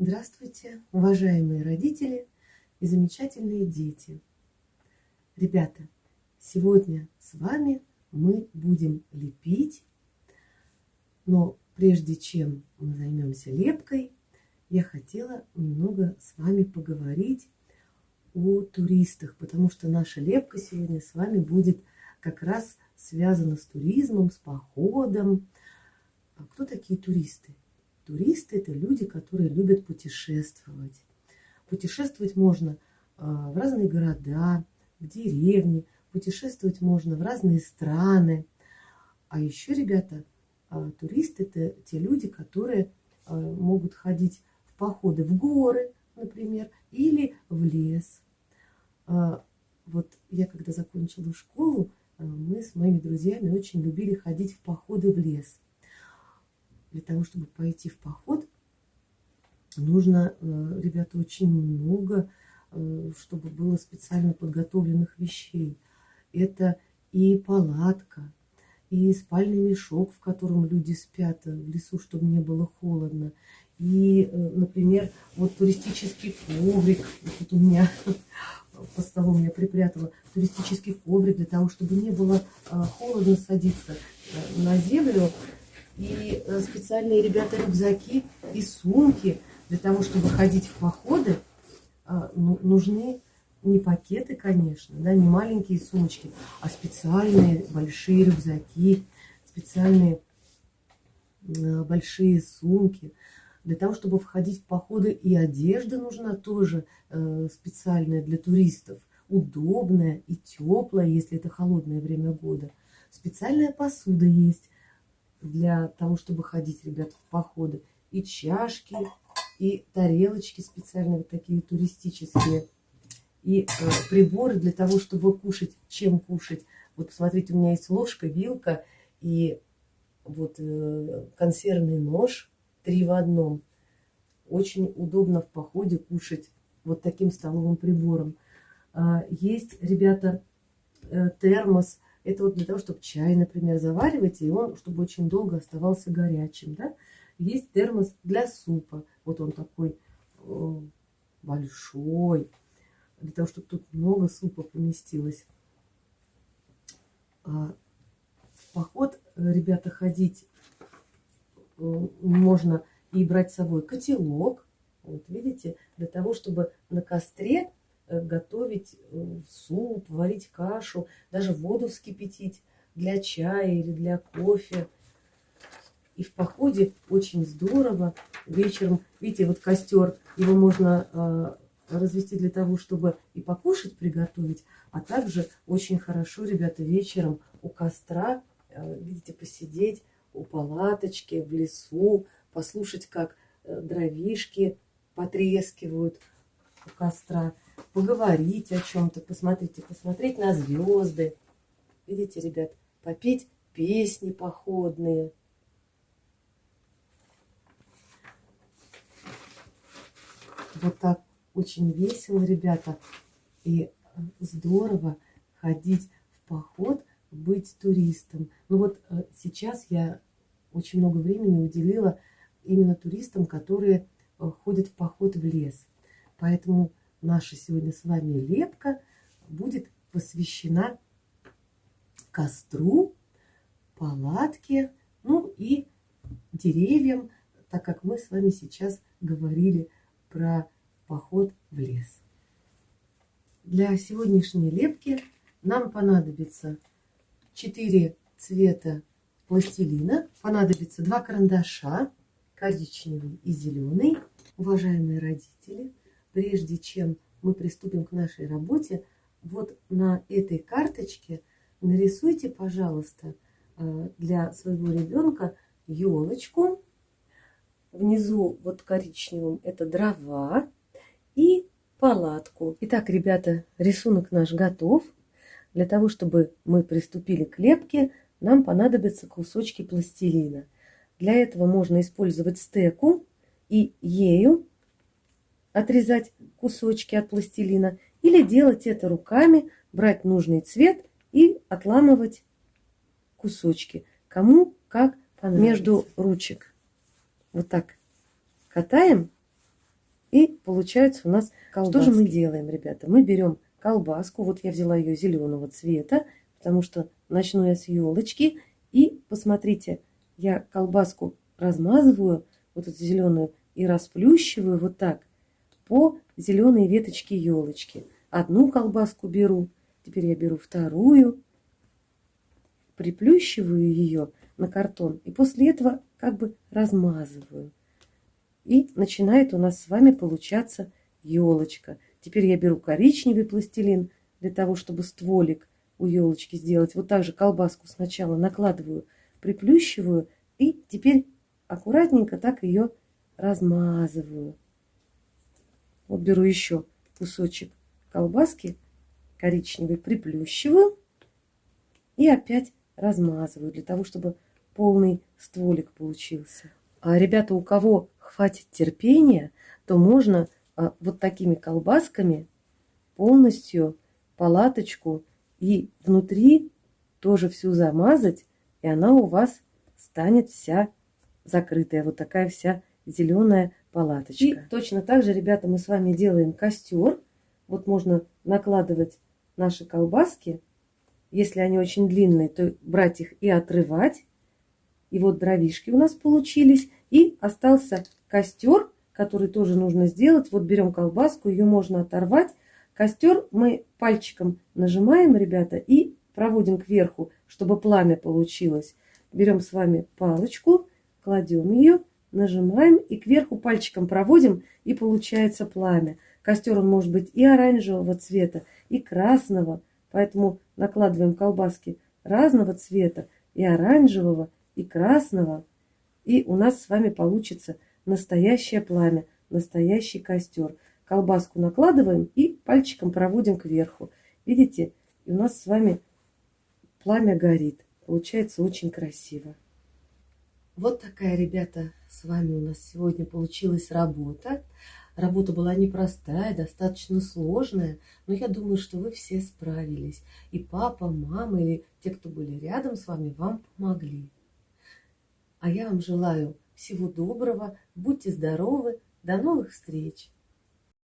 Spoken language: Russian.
Здравствуйте, уважаемые родители и замечательные дети. Ребята, сегодня с вами мы будем лепить, но прежде чем мы займемся лепкой, я хотела немного с вами поговорить о туристах, потому что наша лепка сегодня с вами будет как раз связана с туризмом, с походом. А кто такие туристы? Туристы – это люди, которые любят путешествовать. Путешествовать можно в разные города, в деревни, путешествовать можно в разные страны. А еще, ребята, туристы – это те люди, которые могут ходить в походы в горы, например, или в лес. Вот я, когда закончила школу, мы с моими друзьями очень любили ходить в походы в лес. Для того, чтобы пойти в поход, нужно, ребята, очень много, чтобы было специально подготовленных вещей. Это и палатка, и спальный мешок, в котором люди спят в лесу, чтобы не было холодно. И, например, вот туристический коврик. Вот у меня по столу я припрятала туристический коврик для того, чтобы не было холодно садиться на землю. И специальные, ребята, рюкзаки и сумки для того, чтобы ходить в походы, нужны не пакеты, конечно, да, не маленькие сумочки, а специальные большие рюкзаки, специальные большие сумки. Для того, чтобы входить в походы, и одежда нужна тоже специальная для туристов, удобная и теплая, если это холодное время года. Специальная посуда есть для того, чтобы ходить, ребята, в походы. И чашки, и тарелочки специальные, вот такие туристические. И приборы для того, чтобы кушать. Чем кушать? Вот посмотрите, у меня есть ложка, вилка и вот консервный нож 3 в 1. Очень удобно в походе кушать вот таким столовым прибором. Есть, ребята, термос. Это вот для того, чтобы чай, например, заваривать, и он, чтобы очень долго оставался горячим. Да? Есть термос для супа. Вот он такой большой, для того, чтобы тут много супа поместилось. В поход, ребята, ходить можно и брать с собой котелок. Вот видите, для того, чтобы на костре готовить суп, варить кашу, даже воду вскипятить для чая или для кофе. И в походе очень здорово вечером, видите, вот костер, его можно развести для того, чтобы и покушать приготовить, а также очень хорошо, ребята, вечером у костра, видите, посидеть у палаточки в лесу, послушать, как дровишки потрескивают у костра, поговорить о чем-то, посмотреть на звезды. Видите, ребят, попеть песни походные. Вот так очень весело, ребята, и здорово ходить в поход, быть туристом. Ну вот сейчас я очень много времени уделила именно туристам, которые ходят в поход в лес. Поэтому наша сегодня с вами лепка будет посвящена костру, палатке, ну и деревьям, так как мы с вами сейчас говорили про поход в лес. Для сегодняшней лепки нам понадобится 4 цвета пластилина, понадобится 2 карандаша, коричневый и зеленый. Уважаемые родители, прежде чем мы приступим к нашей работе, вот на этой карточке нарисуйте, пожалуйста, для своего ребенка елочку. Внизу вот коричневым это дрова и палатку. Итак, ребята, рисунок наш готов. Для того, чтобы мы приступили к лепке, нам понадобятся кусочки пластилина. Для этого можно использовать стеку и ею отрезать кусочки от пластилина, или делать это руками, брать нужный цвет и отламывать кусочки. Кому как понравится. Между ручек вот так катаем И получается у нас колбаски. Что же мы делаем, ребята? Мы берем колбаску. Вот я взяла ее зеленого цвета, потому что начну я с елочки. И посмотрите, я колбаску размазываю, вот эту зеленую, и расплющиваю вот так по зеленой веточке елочки. Одну колбаску беру, теперь я беру вторую, приплющиваю ее на картон и после этого как бы размазываю. И начинает у нас с вами получаться елочка. Теперь я беру коричневый пластилин для того, чтобы стволик у елочки сделать. Вот так же колбаску сначала накладываю, приплющиваю и теперь аккуратненько так ее размазываю. Вот беру еще кусочек колбаски коричневый, приплющиваю и опять размазываю для того, чтобы полный стволик получился. А ребята, у кого хватит терпения, то можно вот такими колбасками полностью палаточку и внутри тоже всю замазать, и она у вас станет вся закрытая, вот такая вся зеленая палаточка. И точно так же, ребята, мы с вами делаем костер. Вот можно накладывать наши колбаски. Если они очень длинные, то брать их и отрывать. И вот дровишки у нас получились. И остался костер, который тоже нужно сделать. Вот берем колбаску, ее можно оторвать. Костер мы пальчиком нажимаем, ребята, и проводим кверху, чтобы пламя получилось. Берем с вами палочку, кладем ее, нажимаем и кверху пальчиком проводим, и получается пламя. Костер он может быть и оранжевого цвета, и красного. Поэтому накладываем колбаски разного цвета, и оранжевого, и красного. И у нас с вами получится настоящее пламя, настоящий костер. Колбаску накладываем и пальчиком проводим кверху. Видите, и у нас с вами пламя горит. Получается очень красиво. Вот такая, ребята, с вами у нас сегодня получилась работа. Работа была непростая, достаточно сложная, но я думаю, что вы все справились. И папа, мама или те, кто были рядом с вами, вам помогли. А я вам желаю всего доброго, будьте здоровы, до новых встреч!